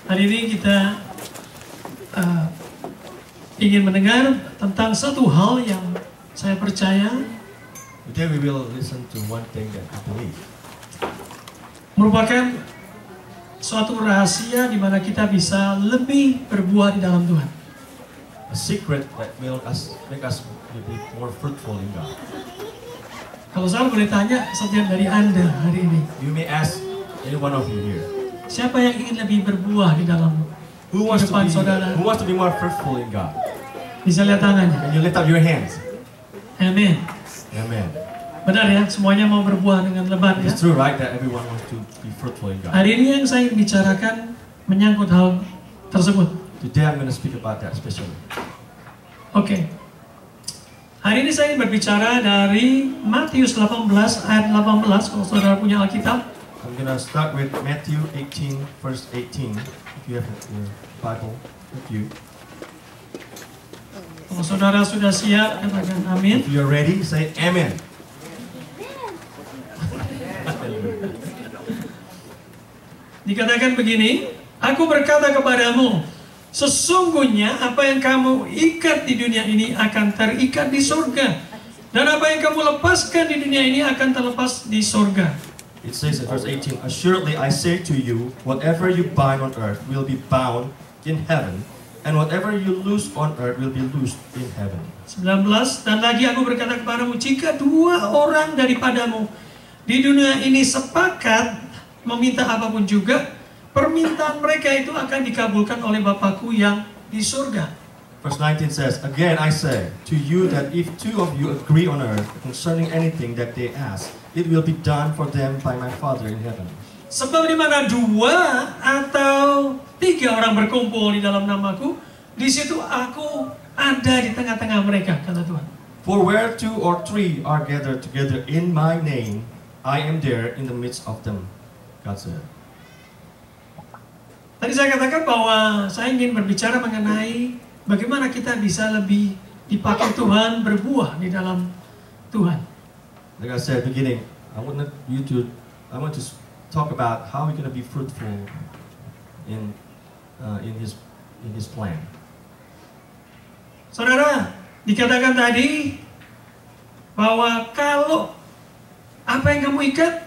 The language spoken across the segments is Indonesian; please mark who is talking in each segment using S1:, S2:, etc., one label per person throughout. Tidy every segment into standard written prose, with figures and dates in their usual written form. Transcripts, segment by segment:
S1: Hari ini kita ingin mendengar tentang satu hal yang saya percaya
S2: Today we will listen to one thing that I believe.
S1: Merupakan suatu rahasia di mana kita bisa lebih berbuah di dalam Tuhan.
S2: A secret that will make us be more fruitful in God.
S1: Kalau saya boleh tanya setiap dari Anda hari ini,
S2: You may ask any one of you here,
S1: siapa yang ingin lebih berbuah di dalam kehidupan saudara?
S2: who wants to be more fruitful in God?
S1: Bisa lihat tangannya.
S2: Can you lift up your hands?
S1: Amin.
S2: Amen.
S1: Benar ya, semuanya mau berbuah dengan lebat ya.
S2: It's true, right, that everyone wants to be fruitful in God.
S1: Hari ini yang saya ingin bicarakan menyangkut hal tersebut.
S2: Today I'm going to speak about that especially.
S1: Oke. Hari ini saya ingin berbicara dari Matius 18 ayat 18. Kalau saudara punya Alkitab,
S2: I'm going to start with Matthew 18 verse 18. If you have your Bible with you.
S1: kalau saudara sudah siap, katakan amin.
S2: If you're ready, say amen.
S1: Dikatakan begini, aku berkata kepadamu, sesungguhnya apa yang kamu ikat di dunia ini akan terikat di surga, dan apa yang kamu lepaskan di dunia ini akan terlepas di surga.
S2: It says in verse 18, Assuredly I say to you, whatever you bind on earth will be bound in heaven, and whatever you loose on earth will be loosed in heaven.
S1: 19, dan lagi aku berkata kepadamu, jika dua orang daripadamu di dunia ini sepakat meminta apapun juga, permintaan mereka itu akan dikabulkan oleh Bapakku yang di surga.
S2: Verse 19 says, Again I say to you that if two of you agree on earth concerning anything that they ask, it will be done for them by my Father in heaven.
S1: Sebab di mana dua atau tiga orang berkumpul di dalam namaku, di situ aku ada di tengah-tengah mereka, kata Tuhan.
S2: For where two or three are gathered together in my name, I am there in the midst of them. God said.
S1: Tadi saya katakan bahwa saya ingin berbicara mengenai bagaimana kita bisa lebih dipakai Tuhan berbuah di dalam Tuhan.
S2: Like I said beginning, I want to talk about how we're going to be fruitful in His plan.
S1: Saudara, dikatakan tadi bahwa kalau apa yang kamu ikat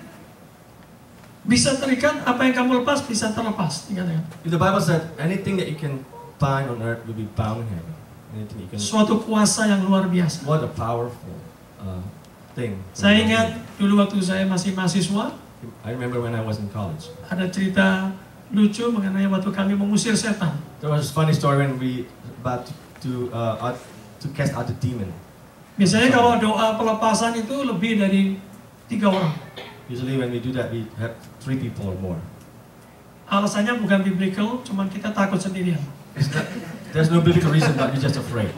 S1: bisa terikat, apa yang kamu lepas bisa terlepas. Dikatakan.
S2: If the Bible said anything that you can bind on earth will be bound in heaven. Anything you can.
S1: Suatu kuasa yang luar biasa.
S2: What a powerful thing.
S1: Saya ingat dulu waktu saya masih mahasiswa,
S2: I remember when I was in college.
S1: ada cerita lucu mengenai waktu kami mengusir setan.
S2: There was a funny story when we about to cast out the demon.
S1: Biasanya kalau doa pelepasan itu lebih dari 3 orang.
S2: Usually when we do that, we have 3 people or more.
S1: Alasannya bukan biblical, cuman kita takut sendirian.
S2: There's no biblical reason, but you're just afraid.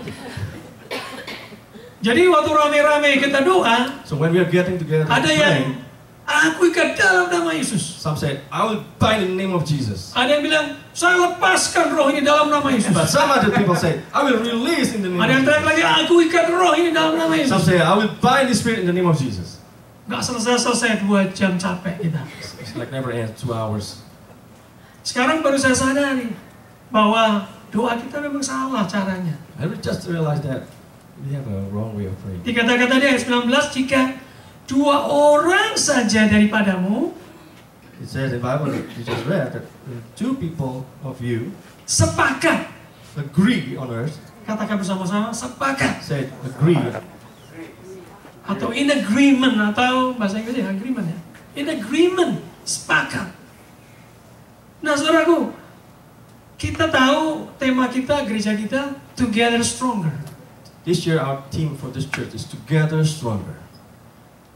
S1: Jadi waktu rame-rame kita doa,
S2: So when we are getting together
S1: ada
S2: praying,
S1: yang aku ikat dalam nama Yesus.
S2: some said, I will bind in the name of Jesus.
S1: Ada yang bilang, saya lepaskan roh ini dalam nama Yesus.
S2: But some other people say, I will release in the name
S1: Ada yang
S2: of
S1: teriak
S2: Jesus.
S1: lagi, aku ikat roh ini dalam nama
S2: Some
S1: Yesus.
S2: say, I will bind the spirit in the name of Jesus.
S1: Gak selesai-selesai 2 jam capek kita.
S2: It's like never ends, 2 hours.
S1: Sekarang baru saya sadari bahwa doa kita memang salah caranya.
S2: I just realized that we have a wrong way of praying.
S1: Dikatakan tadi ayat 19, jika 2 orang saja daripadamu
S2: It says in the Bible that you just read that 2 people of you
S1: sepakat,
S2: agree on earth,
S1: katakan bersama-sama, sepakat.
S2: said agree,
S1: Atau in agreement, atau bahasa Inggrisnya agreement ya. In agreement, sepakat. Nah saudaraku, kita tahu tema kita, gereja kita, Together Stronger.
S2: This year our theme for this church is Together Stronger.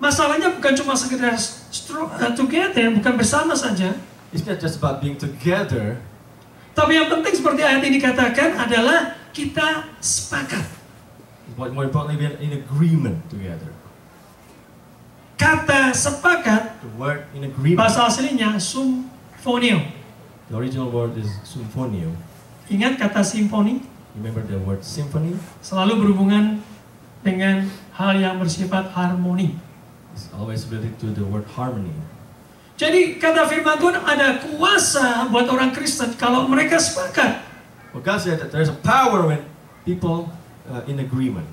S1: Masalahnya bukan cuma sekedar together, bukan bersama saja.
S2: It's not just about being together,
S1: Tapi yang penting seperti ayat ini katakan adalah kita sepakat.
S2: but more importantly, we are in agreement together.
S1: Kata sepakat,
S2: The word in agreement,
S1: bahasa aslinya symphonio.
S2: the original word is symphonio.
S1: Ingat kata simfoni?
S2: Remember the word symphony?
S1: Selalu berhubungan dengan hal yang bersifat harmoni.
S2: It's always related to the word harmony.
S1: Jadi kata firman Tuhan ada kuasa buat orang Kristen kalau mereka sepakat.
S2: Well, God said that there's a power when people in agreement.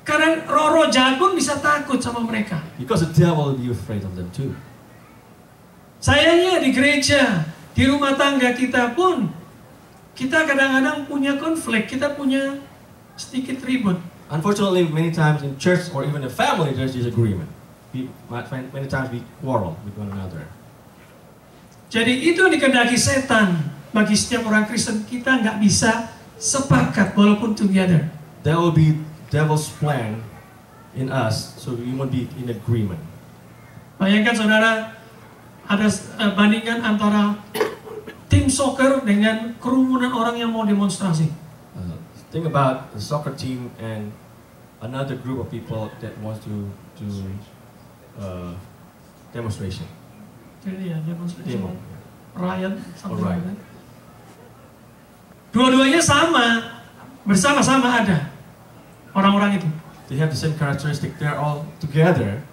S1: Karena roh-roh jahat pun bisa takut sama mereka.
S2: Because the devil will be afraid of them too.
S1: Sayangnya di gereja, di rumah tangga kita pun, kita kadang-kadang punya konflik, kita punya sedikit ribut.
S2: Unfortunately, many times in church or even in family, there's disagreement. Many times we quarrel with one another.
S1: Jadi itu yang dikehendaki setan bagi setiap orang Kristen. Kita nggak bisa sepakat walaupun together.
S2: That will be devil's plan in us, so we won't be in agreement.
S1: Bayangkan saudara, ada bandingan antara tim soccer dengan kerumunan orang yang mau demonstrasi.
S2: Think about the soccer team and another group of people that wants to do demonstration.
S1: Jadi ya demonstrasi.
S2: Demo.
S1: Riot, something
S2: Alright.
S1: like that. Dua-duanya sama, bersama-sama ada orang-orang itu.
S2: They have the same characteristic. They're all together.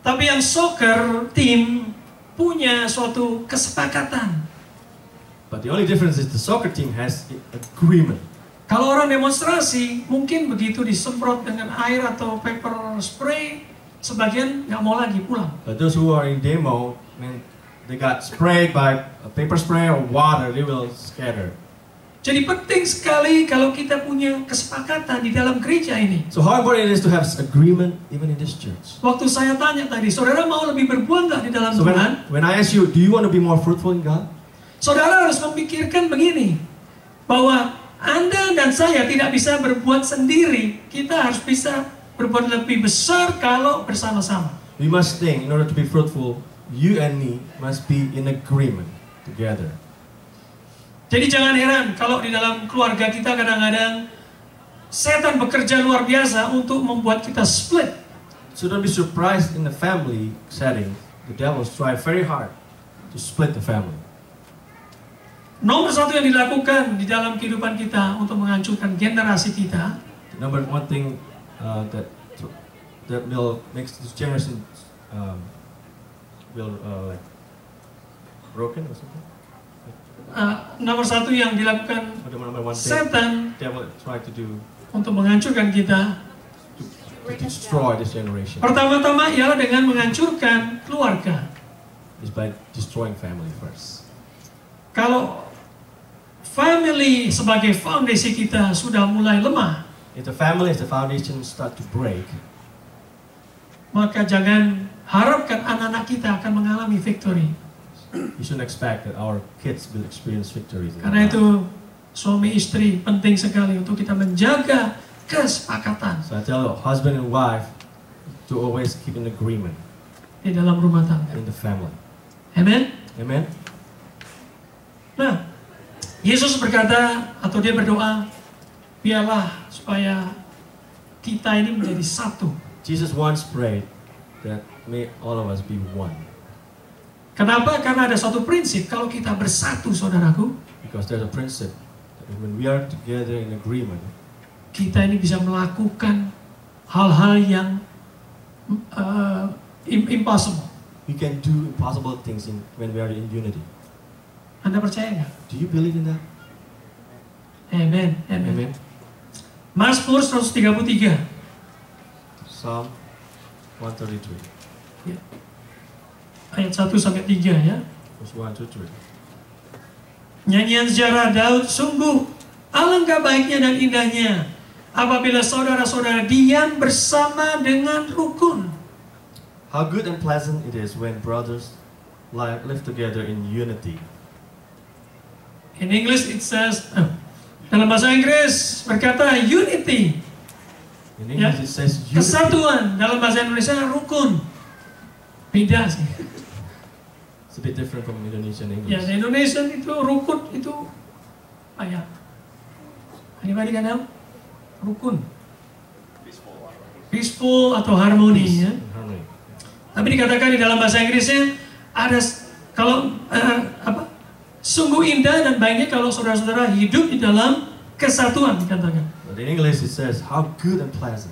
S1: Tapi yang soccer tim punya suatu kesepakatan.
S2: But the only difference is the soccer team has agreement.
S1: Kalau orang demonstrasi, mungkin begitu disemprot dengan air atau paper spray, sebagian nggak mau lagi pulang.
S2: But those who are in demo, when they got sprayed by a paper spray or water, they will scatter.
S1: Jadi penting sekali kalau kita punya kesepakatan di dalam gereja ini.
S2: So how important it is to have agreement even in this church.
S1: Waktu saya tanya tadi, saudara mau lebih berbuat nggak di dalam
S2: So
S1: Tuhan?
S2: when I ask you, do you want to be more fruitful in God?
S1: Saudara harus memikirkan begini, bahwa Anda dan saya tidak bisa berbuat sendiri. Kita harus bisa berbuat lebih besar kalau bersama-sama.
S2: We must think, in order to be fruitful, you and me must be in agreement together.
S1: Jadi jangan heran kalau di dalam keluarga kita kadang-kadang setan bekerja luar biasa untuk membuat kita split.
S2: So don't be surprised in the family setting, the devil strive very hard to split the family.
S1: Nomor satu yang dilakukan di dalam kehidupan kita untuk menghancurkan generasi kita,
S2: The number one thing that will make this generation will like broken or something.
S1: Nomor satu yang dilakukan
S2: Or the number one thing
S1: setan
S2: devil try to do
S1: untuk menghancurkan kita,
S2: to destroy this generation
S1: pertama-tama ialah dengan menghancurkan keluarga.
S2: is by destroying family first.
S1: Kalau family sebagai foundasi kita sudah mulai lemah,
S2: If the family, if the foundation start to break,
S1: maka jangan harapkan anak-anak kita akan mengalami victory.
S2: you shouldn't expect that our kids will experience victories.
S1: Karena itu suami istri penting sekali untuk kita menjaga kesepakatan
S2: So I tell husband and wife to always keep in agreement
S1: di dalam rumah tangga.
S2: in the family.
S1: Amen.
S2: Amen.
S1: Nah, Yesus berkata atau dia berdoa, biarlah supaya kita ini menjadi satu.
S2: Jesus once prayed that may all of us be one.
S1: Kenapa? Karena ada suatu prinsip, kalau kita bersatu, saudaraku,
S2: Because there's a principle that when we are together in agreement,
S1: kita ini bisa melakukan hal-hal yang impossible.
S2: we can do impossible things when we are in unity.
S1: Anda percaya nggak?
S2: Do you believe in that?
S1: Amen. Amen.
S2: Amen.
S1: Mazmur 133.
S2: Psalm 133,
S1: Ayat 1 sampai 3 ya.
S2: verse 1 to 3.
S1: Nyanyian sejarah Daud, sungguh alangkah baiknya dan indahnya apabila saudara-saudara diam bersama dengan rukun.
S2: How good and pleasant it is when brothers live together in unity.
S1: In English it says, dalam bahasa Inggris berkata unity,
S2: In English it says unity.
S1: kesatuan. Dalam bahasa Indonesia rukun. Beda sih.
S2: It's a bit different from Indonesian
S1: Ya,
S2: English.
S1: di Indonesia itu rukun itu ayat. Anybody can help? Rukun. Peaceful atau harmoni
S2: Peace
S1: ya.
S2: and harmony.
S1: Tapi dikatakan di dalam bahasa Inggrisnya ada kalau sungguh indah dan baiknya kalau saudara-saudara hidup di dalam kesatuan dikatakan.
S2: But in English it says how good and pleasant.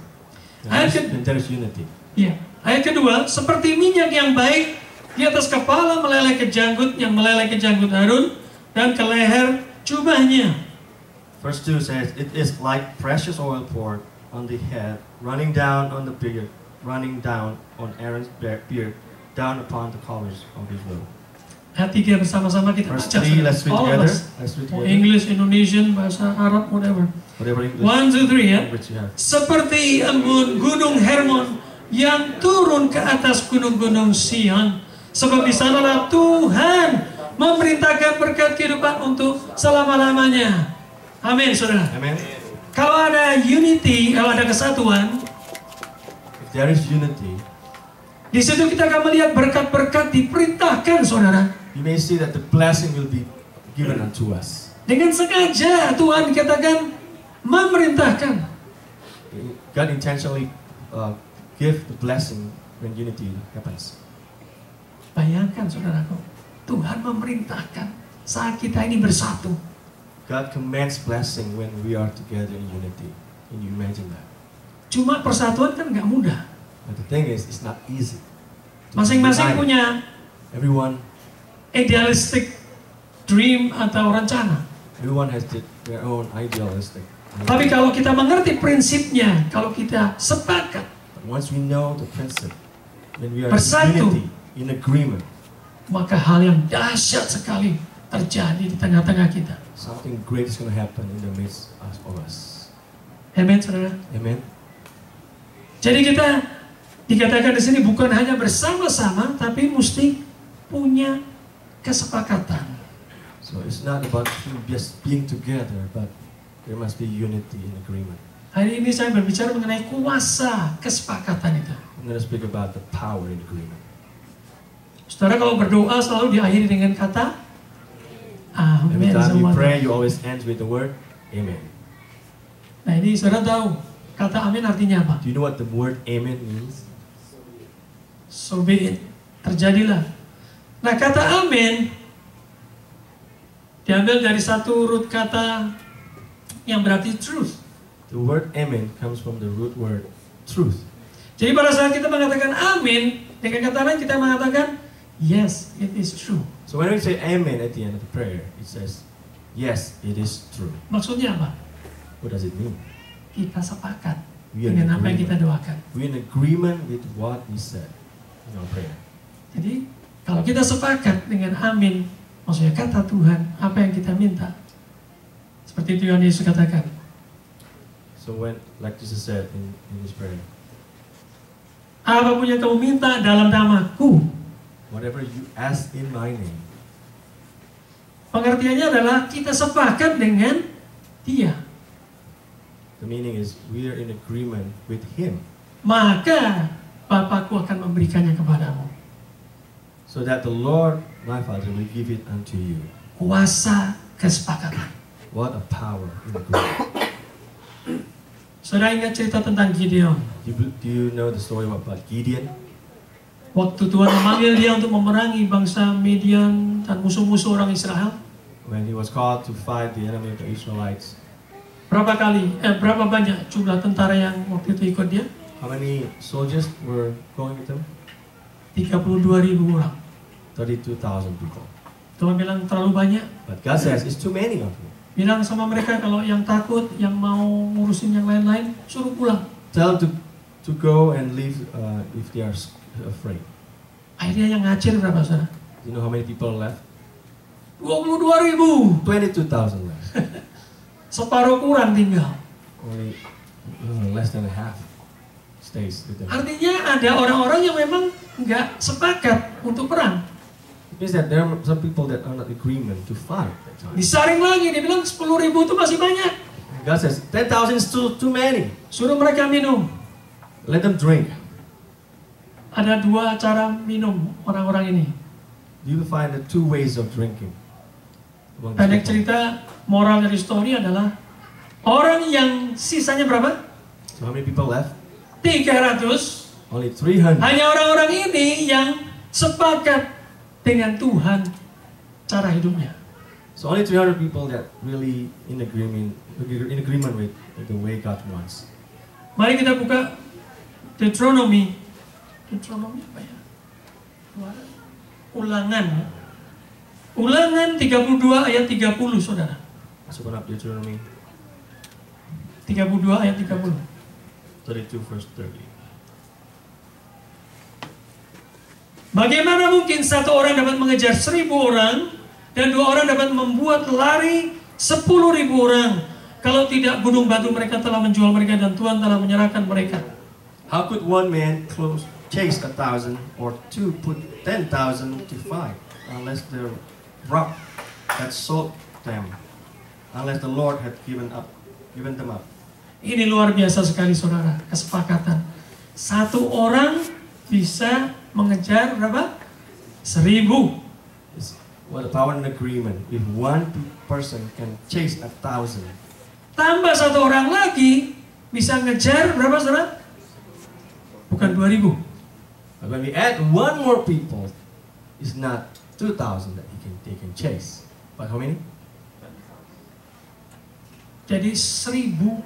S1: Ayat
S2: When there is unity.
S1: Ya. Ayat kedua, seperti minyak yang baik Di atas kepala meleleh ke janggut, yang meleleh ke janggut Harun, dan ke leher jubahnya.
S2: Verse 2 says, it is like precious oil poured on the head, running down on the beard, running down on Aaron's beard, down upon the collars of his robe.
S1: Ayat 3 bersama-sama kita
S2: Verse
S1: baca.
S2: 3, let's read
S1: All of
S2: together.
S1: us.
S2: Let's read
S1: Mau
S2: together.
S1: English, Indonesian, bahasa Arab, whatever.
S2: Whatever English
S1: 1, 2, 3 ya.
S2: language you have.
S1: Seperti embun gunung Hermon yang turun ke atas gunung-gunung Sion. Sebab di sanalah Tuhan memerintahkan berkat kehidupan untuk selama-lamanya. Amin, saudara.
S2: Amen.
S1: Kalau ada unity, kalau ada kesatuan,
S2: If there is unity,
S1: di situ kita akan melihat berkat-berkat diperintahkan, saudara.
S2: you may see that the blessing will be given unto us.
S1: Dengan sengaja Tuhan dikatakan memerintahkan.
S2: God intentionally give the blessing when unity happens.
S1: Bayangkan, saudaraku, Tuhan memerintahkan saat kita ini bersatu.
S2: God commands blessing when we are together in unity. Can you imagine that?
S1: Cuma persatuan kan nggak mudah.
S2: But the thing is, it's not easy.
S1: Masing-masing
S2: United.
S1: punya
S2: Everyone
S1: idealistic dream atau rencana.
S2: has their own idealistic.
S1: Tapi kalau kita mengerti prinsipnya, kalau kita sepakat,
S2: But once we know the principle, when we are
S1: Bersatu.
S2: in unity, in agreement,
S1: maka hal yang dahsyat sekali terjadi di tengah-tengah kita.
S2: something great is going to happen in the midst of us.
S1: Amen, saudara.
S2: Amen.
S1: Jadi kita dikatakan di sini bukan hanya bersama-sama, tapi mesti punya kesepakatan.
S2: So it's not about just being together, but there must be unity and agreement.
S1: Hari ini saya berbicara mengenai kuasa kesepakatan itu.
S2: I'm going to speak about the power in agreement.
S1: Saudara kalau berdoa selalu diakhiri dengan kata
S2: Every
S1: amin.
S2: time you
S1: Semua.
S2: pray, you always end with the word Amen.
S1: Nah ini saudara tahu kata amin artinya apa?
S2: Do you know what the word Amen means?
S1: So be it. Terjadilah. Nah kata amin diambil dari satu root kata yang berarti truth.
S2: The word Amen comes from the root word truth.
S1: Jadi pada saat kita mengatakan amin, dengan kata lain kita mengatakan yes, it is true.
S2: So when we say Amen at the end of the prayer, it says, yes, it is true.
S1: Maksudnya apa?
S2: What does it mean?
S1: Kita sepakat
S2: We are in
S1: dengan apa yang kita
S2: agreement.
S1: doakan.
S2: We're in agreement with what we said in our prayer.
S1: Jadi kalau kita sepakat dengan amin, maksudnya kata Tuhan, apa yang kita minta. Seperti itu yang Yesus katakan.
S2: So when, like Jesus said in his prayer,
S1: Apapun yang kamu minta dalam namaku.
S2: whatever you ask in my name,
S1: Pengertiannya adalah kita sepakat dengan Dia.
S2: the meaning is we are in agreement with him,
S1: Maka Bapakku akan memberikannya kepadamu.
S2: so that the Lord, my Father, will give it unto you.
S1: Kuasa kesepakatan.
S2: What a power in agreement.
S1: Saudara ingat cerita tentang Gideon.
S2: Do you know the story about Gideon?
S1: Waktu Tuhan memanggil dia untuk memerangi bangsa Midian dan musuh-musuh orang Israel.
S2: When he was called to fight the enemy of the Israelites,
S1: Berapa banyak jumlah tentara yang waktu itu ikut dia?
S2: how many soldiers were going with him?
S1: 32.000 orang.
S2: 32,000 people.
S1: Tuhan bilang terlalu banyak.
S2: But God says it's too many of you.
S1: Bilang sama mereka kalau yang takut, yang mau ngurusin yang lain-lain, suruh pulang.
S2: Tell them to go and leave if they are afraid.
S1: Akhirnya yang ngacir berapa, saudara?
S2: You know how many people left?
S1: 22.000.
S2: 22,000 left.
S1: Separuh kurang tinggal.
S2: Only less than a half stays with them.
S1: Artinya ada orang-orang yang memang nggak sepakat untuk perang.
S2: It means that there are some people that are not agreement to fight that time.
S1: Disaring lagi, dia bilang 10.000 itu masih banyak.
S2: God says 10,000 is too many.
S1: Suruh mereka minum.
S2: Let them drink.
S1: Ada dua cara minum orang-orang ini.
S2: You will find the two ways of drinking. among these
S1: Pendek
S2: people.
S1: cerita, moral dari story adalah orang yang sisanya berapa?
S2: So how many people left?
S1: 300.
S2: Only 300.
S1: Hanya orang-orang ini yang sepakat dengan Tuhan cara hidupnya.
S2: So only 300 people that really in agreement with the way God wants.
S1: Mari kita buka Deuteronomy. Deuteronomy apa ya? Ulangan. Ulangan 32 ayat 30, saudara.
S2: Let's open up Deuteronomy
S1: 32 ayat 30.
S2: 32 verse 30.
S1: Bagaimana mungkin satu orang dapat mengejar 1000 orang dan 2 orang dapat membuat lari 10.000 orang kalau tidak gunung batu mereka telah menjual mereka dan Tuhan telah menyerahkan mereka.
S2: How could one man chase 1,000 or two put 10,000 to fight unless the rock had sold them, unless the Lord had given them up?
S1: Ini luar biasa sekali, saudara, kesepakatan. Satu orang bisa mengejar berapa? 1.000.
S2: What a power and agreement. If one person can chase 1,000.
S1: Tambah satu orang lagi bisa ngejar berapa, saudara? Bukan 2.000.
S2: But when we add one more people, it's not 2,000 that they can chase. But how many?
S1: Jadi 1.000%.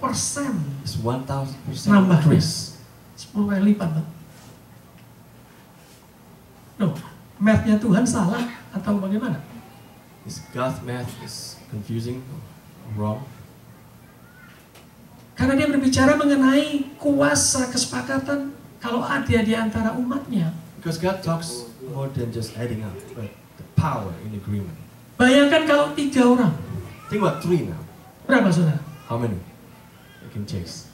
S2: It's 1,000%
S1: Nambah.
S2: increase.
S1: 10 kali lipat, Pak. Loh, math-nya Tuhan salah atau bagaimana?
S2: Is God's math is confusing, wrong?
S1: Karena dia berbicara mengenai kuasa kesepakatan kalau ada di antara umatnya.
S2: Because God talks more than just adding up, but the power in agreement.
S1: Bayangkan kalau 3 orang.
S2: Think about 3 now.
S1: Berapa, saudara?
S2: How many you can chase?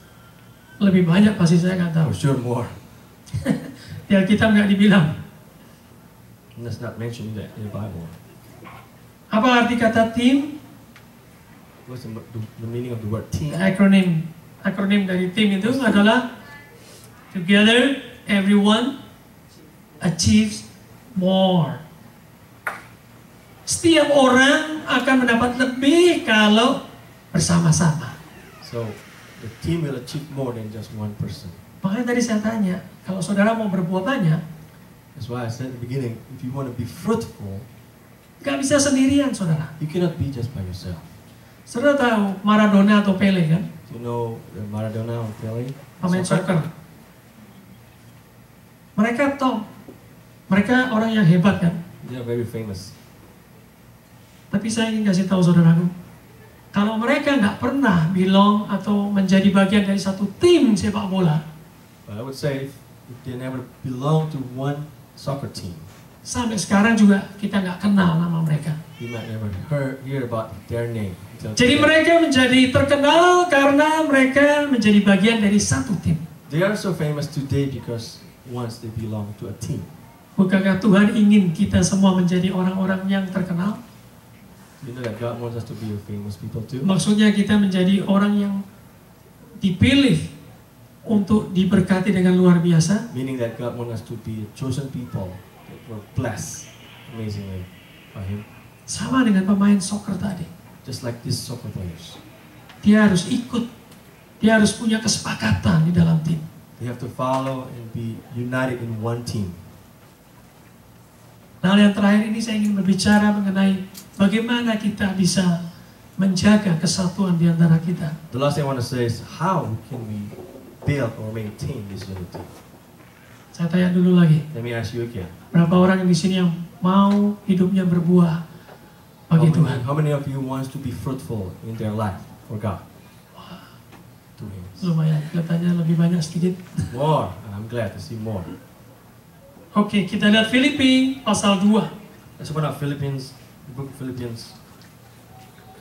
S1: Lebih banyak pasti, saya nggak tahu.
S2: For sure more.
S1: Di Alkitab nggak dibilang.
S2: And that's not mentioned in the Bible.
S1: Apa arti kata tim?
S2: What's the meaning of the word team?
S1: Akronim. Akronim dari tim itu adalah together, everyone achieves more. Setiap orang akan mendapat lebih kalau bersama-sama.
S2: So the team will achieve more than just one person.
S1: Makanya tadi saya tanya, kalau saudara mau berbuat banyak,
S2: That's why I said at the beginning, if you want to be fruitful,
S1: nggak bisa sendirian, saudara.
S2: you cannot be just by yourself.
S1: Saudara tahu Maradona atau Pele kan?
S2: You know Maradona or Pele?
S1: Pemain soccer. Mereka top. Mereka orang yang hebat kan?
S2: They are very famous.
S1: Tapi saya ingin kasih tahu saudaraku, kalau mereka nggak pernah belong atau menjadi bagian dari satu tim sepak bola,
S2: But I would say if they never belong to one soccer team,
S1: sampai sekarang juga kita nggak kenal nama mereka.
S2: you might never hear about their name.
S1: Jadi mereka menjadi terkenal karena mereka menjadi bagian dari satu tim.
S2: They are so famous today because once they belong to a team.
S1: Bukankah Tuhan ingin kita semua menjadi orang-orang yang terkenal?
S2: You know that God wants us to be famous people too.
S1: Maksudnya kita menjadi orang yang dipilih untuk diberkati dengan luar biasa.
S2: Meaning that God wants us to be a chosen people that were blessed amazingly by Him.
S1: Sama dengan pemain soccer tadi.
S2: Just like these soccer players.
S1: Dia harus ikut. Dia harus punya kesepakatan di dalam tim.
S2: They have to follow and be united in one team.
S1: Nah, yang terakhir ini saya ingin berbicara mengenai bagaimana kita bisa menjaga kesatuan di antara kita.
S2: The last thing I want to say is how can we build or maintain this unity?
S1: Saya tanya dulu lagi,
S2: Let me ask you again.
S1: berapa orang di sini yang mau hidupnya berbuah bagi Tuhan?
S2: How many of you wants to be fruitful in their life for God? 2 hands.
S1: Lumayan, kelihatannya lebih banyak sedikit.
S2: More. I'm glad to see more.
S1: Oke, kita lihat Filipi pasal 2.
S2: Let's open up Philippians, the book of Philippians,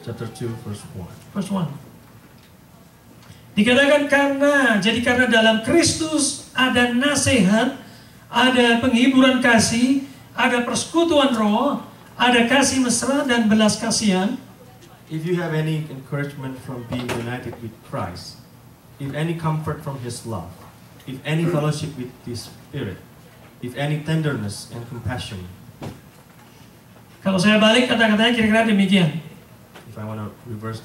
S2: chapter 2, verse 1.
S1: Verse 1. Dikatakan karena dalam Kristus ada nasihat, ada penghiburan kasih, ada persekutuan roh, ada kasih mesra dan belas kasihan.
S2: If you have any encouragement from being united with Christ, if any comfort from His love, if any fellowship with His Spirit, if any tenderness and compassion.
S1: Kalau saya balik kata-katanya kira-kira demikian.
S2: If I want to reverse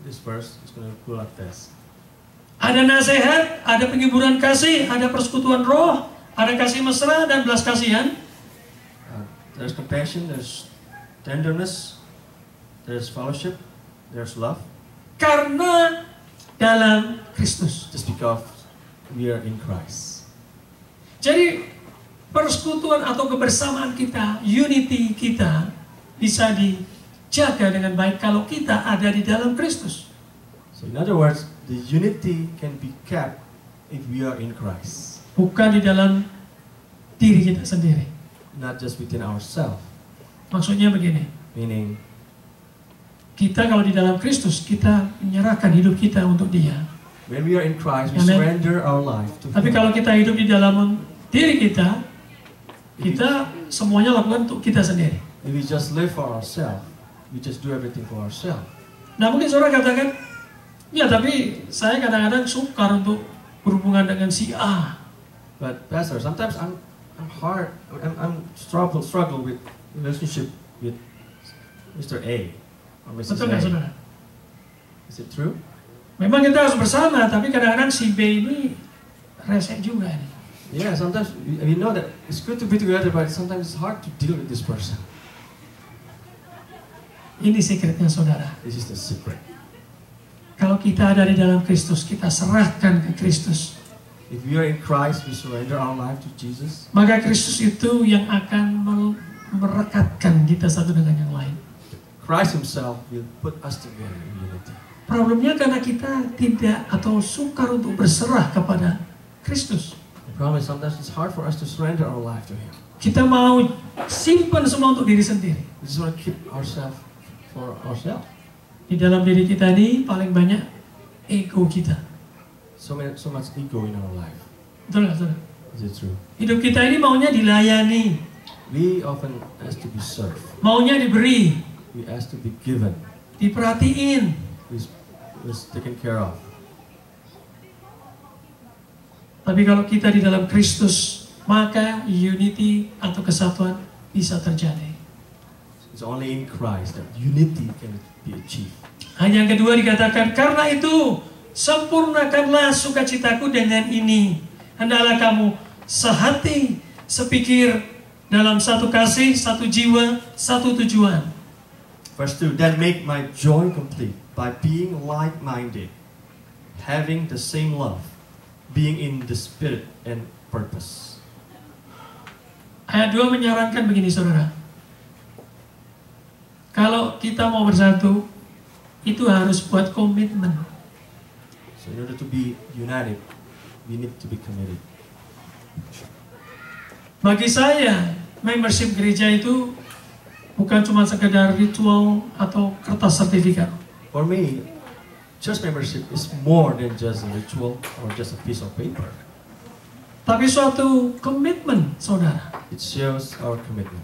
S2: this verse, it's going to go like this.
S1: Ada nasihat, ada penghiburan kasih, ada persekutuan roh, ada kasih mesra dan belas kasihan.
S2: There's compassion, there's tenderness, there's fellowship, there's love.
S1: Karena dalam Kristus.
S2: Just because we are in Christ.
S1: Jadi persekutuan atau kebersamaan kita, unity kita bisa dijaga dengan baik kalau kita ada di dalam Kristus.
S2: So in other words, the unity can be kept if we are in Christ.
S1: Bukan di dalam diri kita sendiri.
S2: Not just within ourselves.
S1: Maksudnya begini,
S2: Meaning,
S1: kita kalau di dalam Kristus, kita menyerahkan hidup kita untuk Dia.
S2: when we are in Christ, we
S1: Amen.
S2: surrender our life to
S1: Tapi
S2: Him.
S1: kalau kita hidup di dalam diri kita, kita semuanya lakukan untuk kita sendiri.
S2: If we just live for ourselves, we just do everything for ourselves.
S1: Nah mungkin saudara katakan, ya tapi saya kadang-kadang sukar untuk berhubungan dengan si A.
S2: But Pastor, sometimes I'm struggle with relationship with Mr. A or Mrs.
S1: Betul nggak
S2: A.
S1: saudara?
S2: Is it true?
S1: Memang kita harus bersama, tapi kadang-kadang si B ini resek juga nih.
S2: Yeah, sometimes we know that it's good to be together, but sometimes it's hard to deal with this person.
S1: Ini secretnya saudara.
S2: This is the secret.
S1: Kalau kita ada di dalam Kristus, kita serahkan ke Kristus.
S2: If we are in Christ, we surrender our life to Jesus.
S1: Maka Kristus itu yang akan merekatkan kita satu dengan yang lain.
S2: Christ Himself will put us together in unity.
S1: Problemnya karena kita tidak atau sukar untuk berserah kepada Kristus.
S2: The problem is sometimes it's hard for us to surrender our life to Him.
S1: Kita mau simpan semua untuk diri sendiri.
S2: We just want to keep ourselves for ourselves.
S1: Di dalam diri kita ini paling banyak ego kita.
S2: So much ego in our life.
S1: Betul nggak, saudara?
S2: Is it true?
S1: Hidup kita ini maunya dilayani,
S2: We often ask to be served.
S1: maunya diberi,
S2: We ask to be given.
S1: diperhatiin.
S2: Was taken care of.
S1: Tapi kalau kita di dalam Kristus, maka unity atau kesatuan bisa terjadi.
S2: It's only in Christ that unity can be achieved.
S1: Yang kedua dikatakan, karena itu sempurnakanlah sukacitaku dengan ini. Hendaklah kamu sehati, sepikir, dalam satu kasih, satu jiwa, satu tujuan.
S2: Verse 2, then make my joy complete by being like-minded, having the same love, being in the spirit and purpose.
S1: Ayat 2 menyarankan begini saudara. Kalau kita mau bersatu, itu harus buat komitmen.
S2: So in order to be united, we need to be committed.
S1: Bagi saya, membership gereja itu bukan cuma sekedar ritual atau kertas sertifikat.
S2: For me, church membership is more than just a ritual or just a piece of paper.
S1: Tapi suatu komitmen, saudara.
S2: It shows our commitment.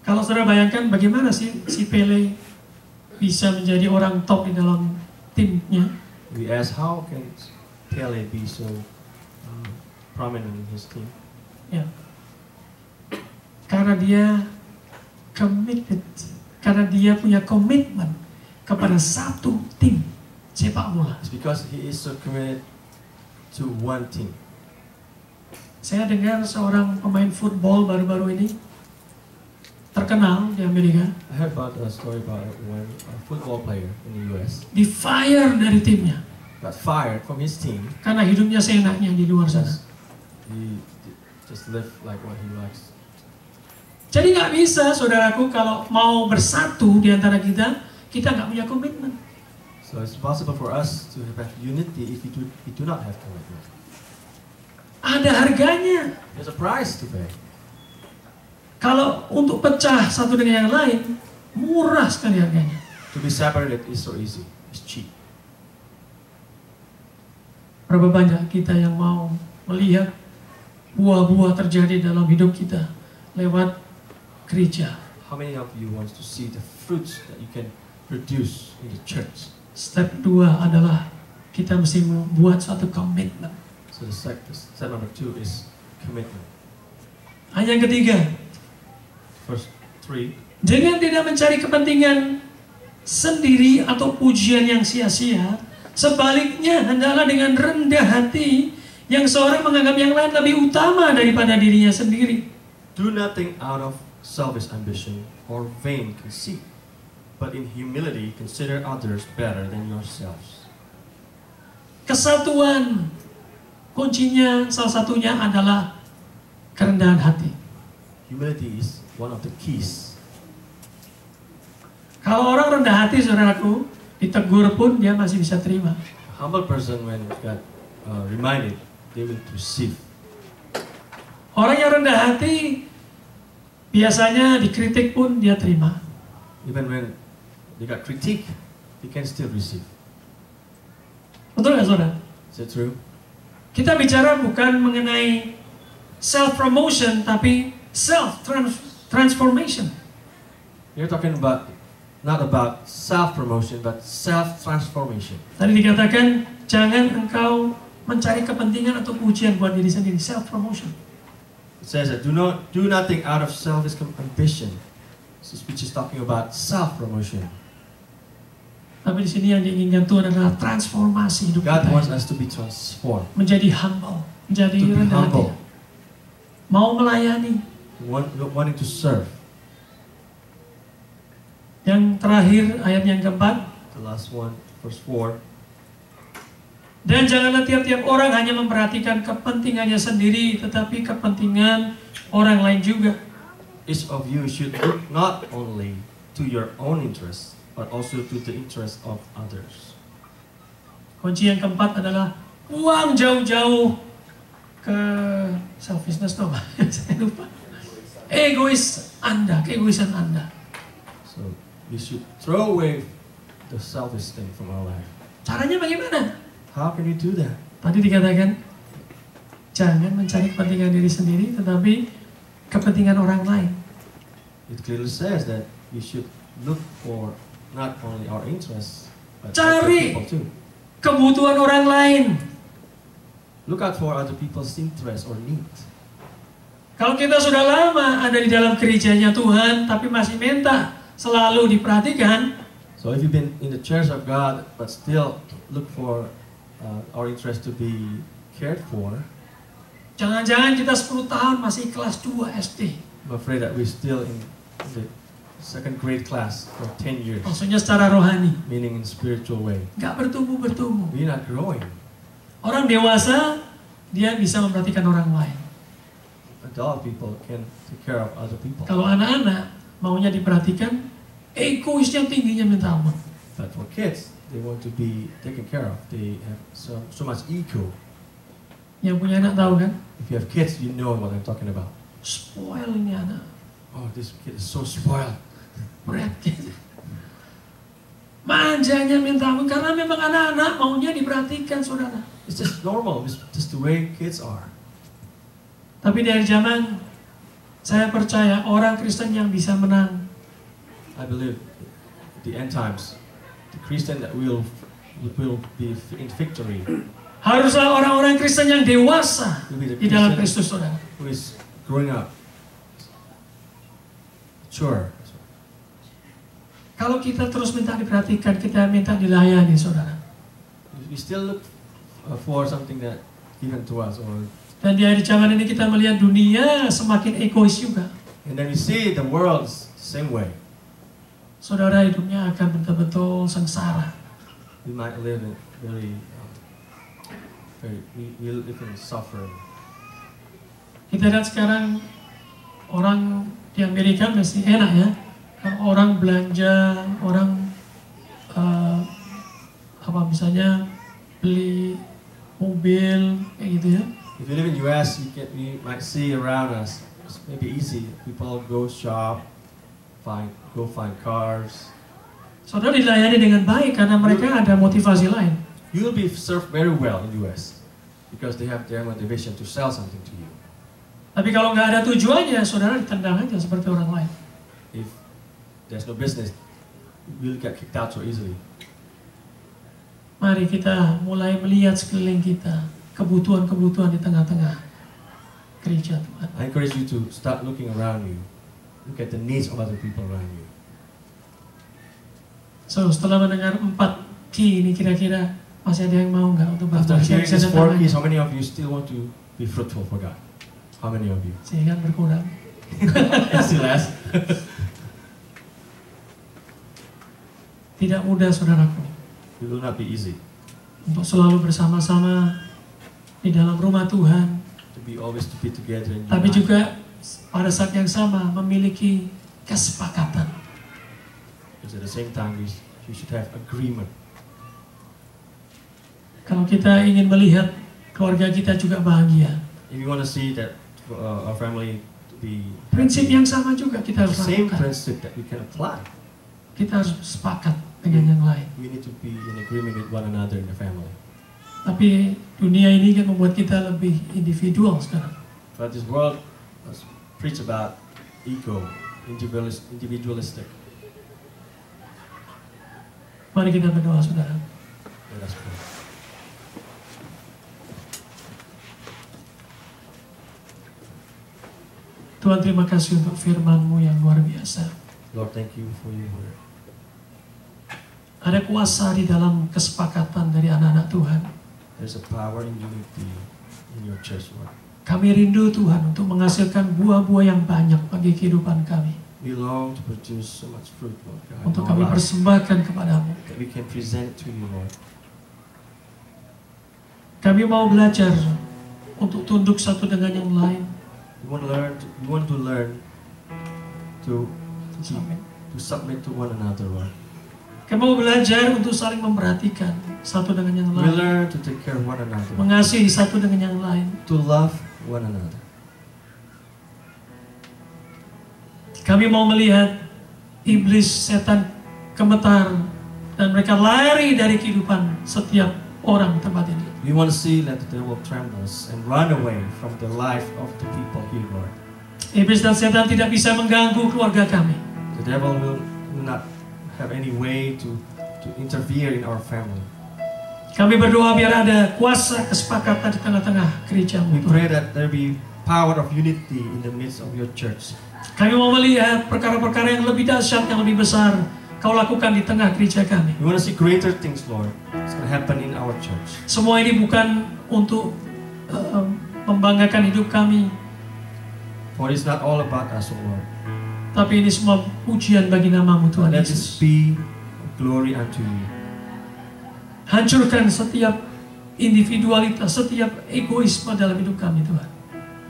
S1: Kalau saudara bayangkan bagaimana sih si Pele bisa menjadi orang top di dalam timnya.
S2: We ask, how can Pele be so prominent in his team?
S1: Ya. Karena dia committed. Karena dia punya komitmen kepada satu tim sepak bola.
S2: It's because he is so committed to one team.
S1: Saya dengar seorang pemain football baru-baru ini terkenal di Amerika,
S2: I heard about a story about one football player in the US
S1: di fire dari timnya
S2: got fired from his team.
S1: karena hidupnya seenaknya di luar sana.
S2: He just lived like what he likes.
S1: Jadi nggak bisa, saudaraku, kalau mau bersatu di antara kita nggak punya komitmen.
S2: So it's possible for us to have unity if we do not have commitment.
S1: Ada harganya.
S2: There's a price to pay.
S1: Kalau untuk pecah satu dengan yang lain, murah sekali harganya.
S2: To be separated is so easy. It's cheap.
S1: Berapa banyak kita yang mau melihat buah-buah terjadi dalam hidup kita lewat gereja.
S2: How many of you wants to see the fruits that you can produce in the church?
S1: Step 2 adalah kita mesti membuat suatu komitmen.
S2: So the step number 2 is commitment.
S1: Yang ketiga,
S2: Verse 3.
S1: dengan tidak mencari kepentingan sendiri atau pujian yang sia-sia, sebaliknya hendaklah dengan rendah hati yang seorang menganggap yang lain lebih utama daripada dirinya sendiri.
S2: Do nothing out of selfish ambition or vain conceit, but in humility consider others better than yourselves.
S1: Kesatuan kuncinya salah satunya adalah kerendahan hati.
S2: Humility is one of the keys.
S1: Kalau orang rendah hati, saudaraku, ditegur pun dia masih bisa terima.
S2: A humble person, when God reminded, they will receive.
S1: Orang yang rendah hati biasanya dikritik pun dia terima.
S2: Even when they got critique, they can still receive.
S1: Betul nggak, saudara?
S2: Is that true?
S1: Kita bicara bukan mengenai self-promotion, tapi self-transformation.
S2: You're talking about not about self-promotion, but self-transformation.
S1: Tadi dikatakan, jangan engkau mencari kepentingan atau pujian buat diri sendiri, self-promotion.
S2: It says that do nothing out of selfish ambition, which is talking about self-promotion.
S1: Tapi di sini yang diinginkan Tuhan adalah transformasi hidup
S2: God
S1: kita.
S2: wants us to be transformed,
S1: Menjadi humble, menjadi
S2: to be
S1: rendah hati.
S2: humble,
S1: Mau melayani.
S2: wanting to serve.
S1: Yang terakhir, ayat yang keempat.
S2: The last one, verse 4.
S1: Dan janganlah tiap-tiap orang hanya memperhatikan kepentingannya sendiri, tetapi kepentingan orang lain juga.
S2: Each of you should look not only to your own interest, but also to the interest of others.
S1: Kunci yang keempat adalah buang jauh-jauh ke selfishness, tuh, saya lupa. Egois Anda, keegoisan Anda.
S2: So we should throw away the selfish thing from our life.
S1: Caranya bagaimana?
S2: How can you do that?
S1: Tadi dikatakan, jangan mencari kepentingan diri sendiri, tetapi kepentingan orang lain.
S2: It clearly says that we should look for not only our interests, but
S1: Cari
S2: other people too.
S1: kebutuhan orang lain.
S2: Look out for other people's interests or needs.
S1: Kalau kita sudah lama ada di dalam gerejanya Tuhan, tapi masih minta selalu diperhatikan,
S2: So if you've been in the church of God, but still look for our interest to be cared for,
S1: jangan-jangan kita 10 tahun masih kelas 2 SD.
S2: I'm afraid that we're still in the second grade class for 10 years,
S1: Maksudnya secara rohani,
S2: meaning in spiritual way.
S1: nggak bertumbuh-bertumbuh.
S2: We're not growing.
S1: Orang dewasa, dia bisa memperhatikan orang lain.
S2: Adult people can take care of other people.
S1: Kalau anak-anak, maunya diperhatikan, egoisnya tingginya minta ampun.
S2: But for kids, they want to be taken care of. They have so much ego.
S1: Yang punya anak tahu kan?
S2: If you have kids, you know what I'm talking about.
S1: Spoil ini anak.
S2: Oh, this kid is so spoiled.
S1: Berat gitu. Manjanya minta ampun, karena memang anak-anak maunya diperhatikan, saudara.
S2: It's just normal. It's just the way kids are.
S1: Tapi dari zaman, saya percaya orang Kristen yang bisa menang.
S2: I believe at the end times, the Christian that will be in victory
S1: Haruslah orang-orang Kristen yang dewasa
S2: will be the
S1: di dalam
S2: Christian
S1: Kristus, saudara.
S2: who is growing up, mature.
S1: Kalau kita terus minta diperhatikan, kita minta dilayani, saudara.
S2: We still look for something that given to us,
S1: Dan di akhir zaman ini kita melihat dunia semakin egois juga.
S2: and then we see the world the same way.
S1: Saudara, hidupnya akan betul-betul sengsara.
S2: We might live in we live in suffering.
S1: Kita lihat sekarang orang di Amerika masih enak ya. Orang belanja, orang misalnya beli mobil kayak gitu ya.
S2: If you live in US, we might see around us. It's maybe easy. People go shop, go find cars.
S1: Saudara dilayani dengan baik karena mereka ada motivasi lain.
S2: You will be served very well in US because they have their motivation to sell something to you.
S1: Tapi kalau nggak ada tujuannya, saudara ditendang aja seperti orang lain.
S2: If there's no business, you will get kicked out so easily.
S1: Mari kita mulai melihat sekeliling kita, kebutuhan-kebutuhan di tengah-tengah gereja Tuhan.
S2: I encourage you to start looking around you. Look at the needs of other people around you.
S1: So, setelah mendengar 4 key ini kira-kira masih ada yang mau nggak untuk
S2: After
S1: berbuat?
S2: hearing these 4 keys, how many of you still want to be fruitful for God? How many of you?
S1: Sehingga berkurang.
S2: Still less?
S1: Tidak mudah, saudaraku,
S2: It will not be easy
S1: untuk selalu bersama-sama di dalam rumah Tuhan,
S2: to be always to be together in
S1: tapi
S2: unity.
S1: juga pada saat yang sama memiliki kesepakatan.
S2: Because at the same time we should have agreement.
S1: Kalau kita ingin melihat keluarga kita juga bahagia,
S2: If you want to see that our family to be
S1: prinsip yang sama juga kita
S2: the
S1: harus
S2: same
S1: lakukan.
S2: principle that we can apply,
S1: Kita harus sepakat dengan yang lain.
S2: we need to be in agreement with one another in the family.
S1: Tapi dunia ini kan membuat kita lebih individual sekarang.
S2: But this world preach about ego, individualistic.
S1: Mari kita berdoa, saudara.
S2: Let us pray.
S1: Tuhan, terima kasih untuk firman-Mu yang luar biasa.
S2: Lord, thank you for your word.
S1: Ada kuasa di dalam kesepakatan dari anak-anak Tuhan.
S2: There's a power in unity in your church, Lord.
S1: Kami rindu Tuhan untuk menghasilkan buah-buah yang banyak bagi kehidupan kami.
S2: We long to produce so much fruit, Lord God,
S1: Untuk
S2: in
S1: kami
S2: our lives,
S1: persembahkan kepadamu.
S2: that we can present to you, Lord.
S1: Kami mau belajar untuk tunduk satu dengan yang lain.
S2: We want to learn to
S1: Amin.
S2: submit to one another, Lord.
S1: Kami mau belajar untuk saling memperhatikan satu dengan yang
S2: We
S1: lain.
S2: learn to take care of one another,
S1: Mengasihi satu dengan yang lain.
S2: to love one another.
S1: Kami mau melihat iblis, setan, gemetar, dan mereka lari dari kehidupan setiap orang di tempat ini.
S2: We want to see that the devil trembles and run away from the life of the people here, Lord.
S1: Iblis dan setan tidak bisa mengganggu keluarga kami.
S2: The devil will not have any way to interfere in our family.
S1: Kami berdoa biar ada kuasa kesepakatan di tengah-tengah gereja-Mu,
S2: We
S1: Tuhan.
S2: pray that there be power of unity in the midst of your church.
S1: Kami mau melihat perkara-perkara yang lebih dahsyat, yang lebih besar Kau lakukan di tengah gereja kami.
S2: We want to see greater things, Lord. It's going to happen in our church.
S1: Semua ini bukan untuk membanggakan hidup kami,
S2: For it's not all about us, O Lord.
S1: tapi ini semua pujian bagi nama-Mu, Tuhan
S2: Let
S1: Yesus.
S2: this be glory unto you.
S1: Hancurkan setiap individualitas, setiap egoisme dalam hidup kami, Tuhan.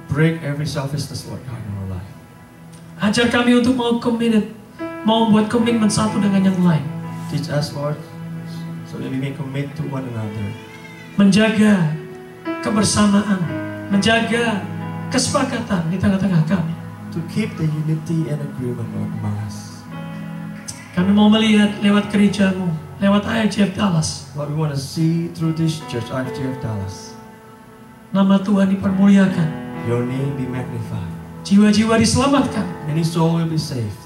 S2: Break every selfishness, Lord God, in our life.
S1: Ajar kami untuk mau committed, mau membuat komitmen satu dengan yang lain.
S2: Teach us, Lord, so that we may commit to one another.
S1: Menjaga kebersamaan, menjaga kesepakatan di tengah-tengah kami.
S2: To keep the unity and agreement, Lord, among us.
S1: Kami mau melihat lewat gereja-Mu, lewat IFGF Dallas,
S2: Lord, we want to see through this church, IFGF Dallas,
S1: nama Tuhan dipermuliakan,
S2: your name be magnified.
S1: jiwa-jiwa diselamatkan.
S2: Any soul will be saved.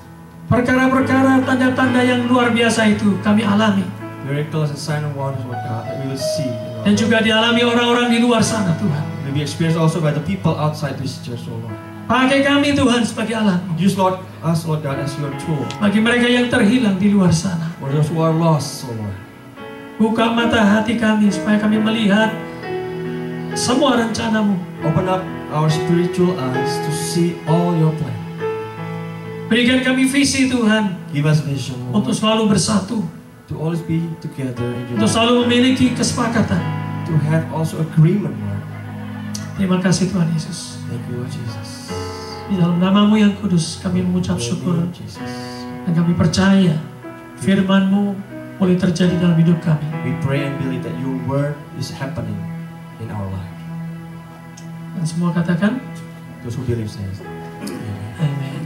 S1: Perkara-perkara tanda-tanda yang luar biasa itu kami alami.
S2: Miracles and signs and wonders, Lord God, that we will see.
S1: Dan juga dialami orang-orang di luar sana, Tuhan.
S2: Will be experienced also by the people outside this church, O Lord.
S1: Pakai kami, Tuhan, sebagai alat
S2: Use, Lord, us, Lord God, as your tool.
S1: bagi mereka yang terhilang di luar sana.
S2: For those who are lost, O Lord.
S1: Buka mata hati kami supaya kami melihat semua rencana-Mu.
S2: Open up our spiritual eyes to see all your plan.
S1: Berikan kami visi, Tuhan,
S2: Give us vision, Lord,
S1: untuk selalu bersatu,
S2: to always be together in your
S1: untuk
S2: life.
S1: selalu memiliki kesepakatan.
S2: To have also agreement, Lord.
S1: Terima kasih, Tuhan Yesus.
S2: Thank you, Lord Jesus.
S1: Di dalam nama-Mu yang kudus, kami mengucap
S2: In the
S1: syukur
S2: name of Jesus.
S1: dan kami percaya firman-Mu boleh terjadi dalam hidup kami.
S2: We pray and believe that your word is happening in our life.
S1: Dan semua katakan,
S2: Those who believe says, Amen.
S1: Amen.